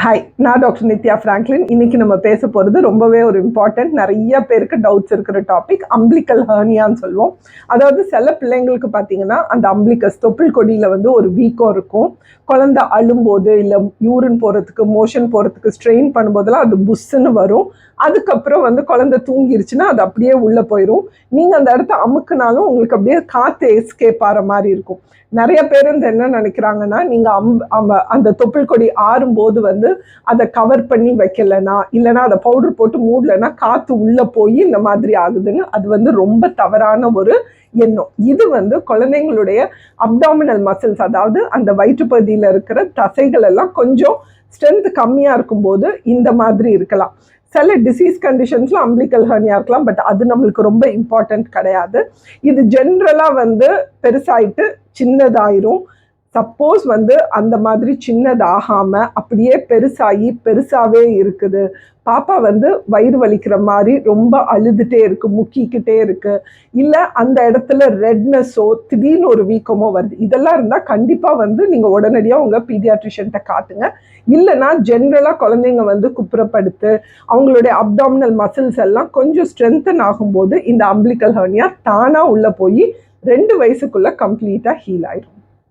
Hi, நான் doctor Nithya Franklin. இன்னைக்கு நம்ம பேச போகிறது ரொம்பவே ஒரு இம்பார்ட்டன்ட், நிறைய பேருக்கு டவுட்ஸ் இருக்கிற டாபிக், அம்பிளிக்கல் ஹெர்னியான்னு சொல்லுவோம். அதாவது சில பிள்ளைங்களுக்கு பார்த்தீங்கன்னா அந்த அம்பிளிக்கஸ் தொப்புள் கொடியில் வந்து ஒரு வீக்கம் இருக்கும். குழந்தை அழும்போது இல்லை யூரின் போகிறதுக்கு மோஷன் போகிறதுக்கு ஸ்ட்ரெயின் பண்ணும்போதெல்லாம் அது புஷ்ஷுன்னு வரும். அதுக்கப்புறம் வந்து குழந்தை தூங்கிருச்சுன்னா அது அப்படியே உள்ளே போயிடும். நீங்கள் அந்த இடத்த அமுக்குனாலும் உங்களுக்கு அப்படியே காற்று எஸ்கேப் ஆகிற மாதிரி இருக்கும். நிறைய பேர் வந்து என்ன நினைக்கிறாங்கன்னா, நீங்கள் அந்த தொப்புள் கொடி ஆறும்போது வந்து அதை கவர் பண்ணி வைக்கலைன்னா இல்லைன்னா அதை பவுடர் போட்டு மூடலைன்னா காற்று உள்ளே போய் இந்த மாதிரி ஆகுதுன்னு. அது வந்து ரொம்ப தவறான ஒரு எண்ணம். இது வந்து குழந்தைங்களுடைய அப்டாமினல் மசில்ஸ், அதாவது அந்த வயிற்றுப்பகுதியில் இருக்கிற தசைகள் எல்லாம் கொஞ்சம் ஸ்ட்ரென்த் கம்மியாக இருக்கும்போது இந்த மாதிரி இருக்கலாம். சில டிசீஸ் கண்டிஷன்ஸில் அம்பிளிக்கல் ஹெர்னியா இருக்கலாம், பட் அது நம்மளுக்கு ரொம்ப இம்பார்ட்டன்ட் கிடையாது. இது ஜென்ரலாக வந்து பெருசாயிட்டு சின்னதாயிரும். சப்போஸ் வந்து அந்த மாதிரி சின்னதாகாமல் அப்படியே பெருசாகவே இருக்குது, பாப்பா வந்து வயிறு வலிக்கிற மாதிரி ரொம்ப அழுதுகிட்டே இருக்குது, முக்கிக்கிட்டே இருக்குது, இல்லை அந்த இடத்துல ரெட்னஸோ திடீர்னு ஒரு வீக்கமோ வருது, இதெல்லாம் இருந்தால் கண்டிப்பாக வந்து நீங்கள் உடனடியாக உங்கள் பீடியாட்ரிஷியன்ட்ட காட்டுங்க. இல்லைனா ஜென்ரலாக குழந்தைங்க வந்து குப்புறப்படுத்து அவங்களுடைய அப்டாமினல் மசில்ஸ் எல்லாம் கொஞ்சம் ஸ்ட்ரென்தன் ஆகும்போது இந்த அம்பிளிக்கல் ஹெர்னியா தானாக உள்ளே போய் 2 வயசுக்குள்ளே கம்ப்ளீட்டாக ஹீல் ஆயிடும்.